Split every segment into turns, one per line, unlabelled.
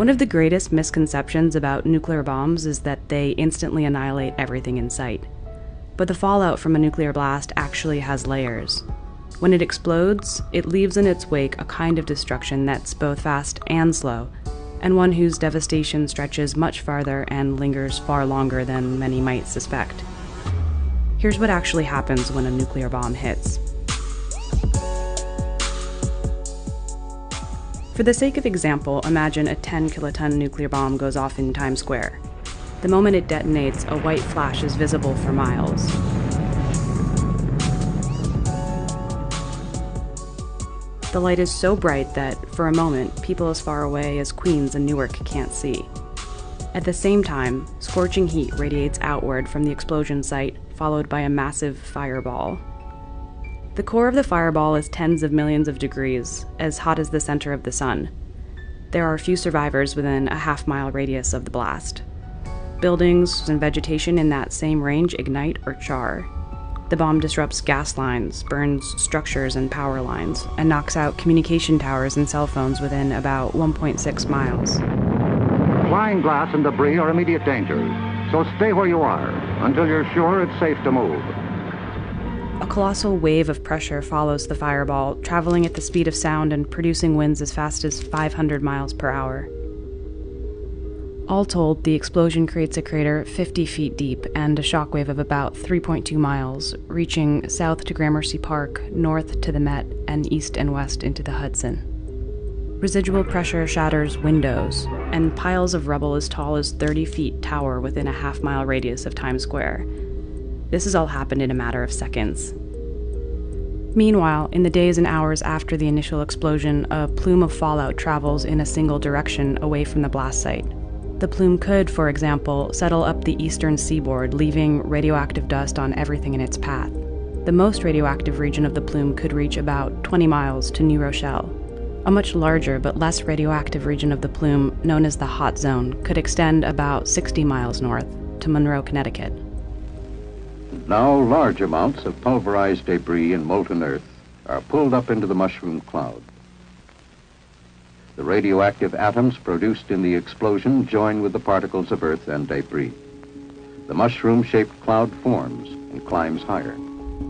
One of the greatest misconceptions about nuclear bombs is that they instantly annihilate everything in sight. But the fallout from a nuclear blast actually has layers. When it explodes, it leaves in its wake a kind of destruction that's both fast and slow, and one whose devastation stretches much farther and lingers far longer than many might suspect. Here's what actually happens when a nuclear bomb hits. For the sake of example, imagine a 10-kiloton nuclear bomb goes off in Times Square. The moment it detonates, a white flash is visible for miles. The light is so bright that, for a moment, people as far away as Queens and Newark can't see. At the same time, scorching heat radiates outward from the explosion site, followed by a massive fireball. The core of the fireball is tens of millions of degrees, as hot as the center of the sun. There are few survivors within a half-mile radius of the blast. Buildings and vegetation in that same range ignite or char. The bomb disrupts gas lines, burns structures and power lines, and knocks out communication towers and cell phones within about 1.6 miles.
Flying glass and debris are immediate danger, so stay where you are until you're sure it's safe to move.
A colossal wave of pressure follows the fireball, traveling at the speed of sound and producing winds as fast as 500 miles per hour. All told, the explosion creates a crater 50 feet deep and a shockwave of about 3.2 miles, reaching south to Gramercy Park, north to the Met, and east and west into the Hudson. Residual pressure shatters windows, and piles of rubble as tall as 30 feet tower within a half-mile radius of Times Square. This has all happened in a matter of seconds. Meanwhile, in the days and hours after the initial explosion, a plume of fallout travels in a single direction away from the blast site. The plume could, for example, settle up the eastern seaboard, leaving radioactive dust on everything in its path. The most radioactive region of the plume could reach about 20 miles to New Rochelle. A much larger but less radioactive region of the plume, known as the hot zone, could extend about 60 miles north to Monroe, Connecticut.
Now large amounts of pulverized debris and molten earth are pulled up into the mushroom cloud. The radioactive atoms produced in the explosion join with the particles of earth and debris. The mushroom-shaped cloud forms and climbs higher.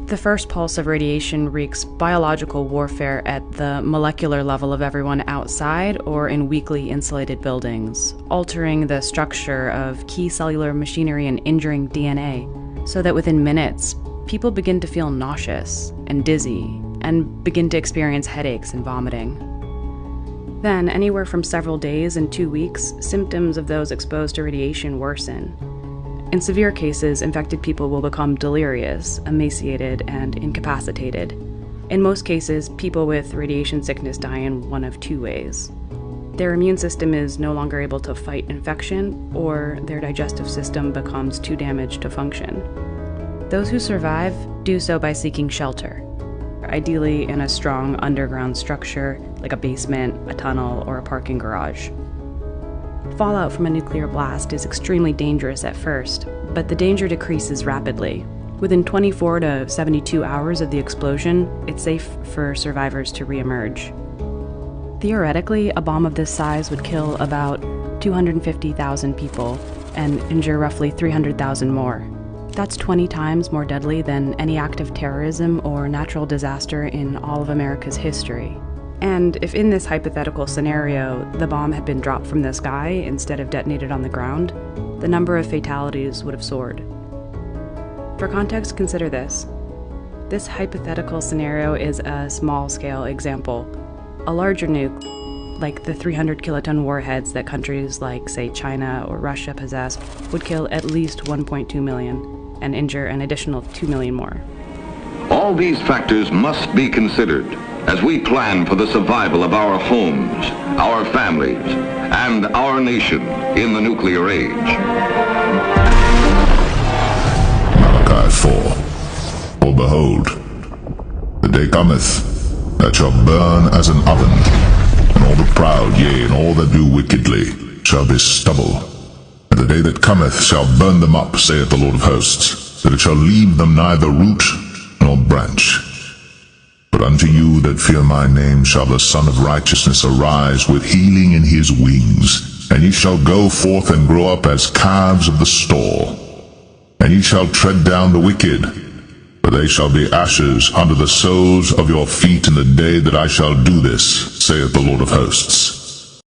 The first pulse of radiation wreaks biological warfare at the molecular level of everyone outside or in weakly insulated buildings, altering the structure of key cellular machinery and injuring DNA, so that within minutes, people begin to feel nauseous and dizzy and begin to experience headaches and vomiting. Then, anywhere from several days and 2 weeks, symptoms of those exposed to radiation worsen. In severe cases, infected people will become delirious, emaciated, and incapacitated. In most cases, people with radiation sickness die in one of two ways. Their immune system is no longer able to fight infection, or their digestive system becomes too damaged to function. Those who survive do so by seeking shelter, ideally in a strong underground structure like a basement, a tunnel, or a parking garage. Fallout from a nuclear blast is extremely dangerous at first, but the danger decreases rapidly. Within 24 to 72 hours of the explosion, it's safe for survivors to reemerge. Theoretically, a bomb of this size would kill about 250,000 people and injure roughly 300,000 more. That's 20 times more deadly than any act of terrorism or natural disaster in all of America's history. And if in this hypothetical scenario, the bomb had been dropped from the sky instead of detonated on the ground, the number of fatalities would have soared. For context, consider this. This hypothetical scenario is a small-scale example. A larger nuke, like the 300 kiloton warheads that countries like, say, China or Russia possess, would kill at least 1.2 million and injure an additional 2 million more.
All these factors must be considered as we plan for the survival of our homes, our families, and our nation in the nuclear age.
Malachi 4. For behold, the day cometh that shall burn as an oven, and all the proud, yea, and all that do wickedly, shall be stubble. And the day that cometh shall burn them up, saith the Lord of hosts, that it shall leave them neither root nor branch. But unto you that fear my name shall the Son of Righteousness arise with healing in his wings, and ye shall go forth and grow up as calves of the stall. And ye shall tread down the wicked, for they shall be ashes under the soles of your feet in the day that I shall do this, saith the Lord of hosts.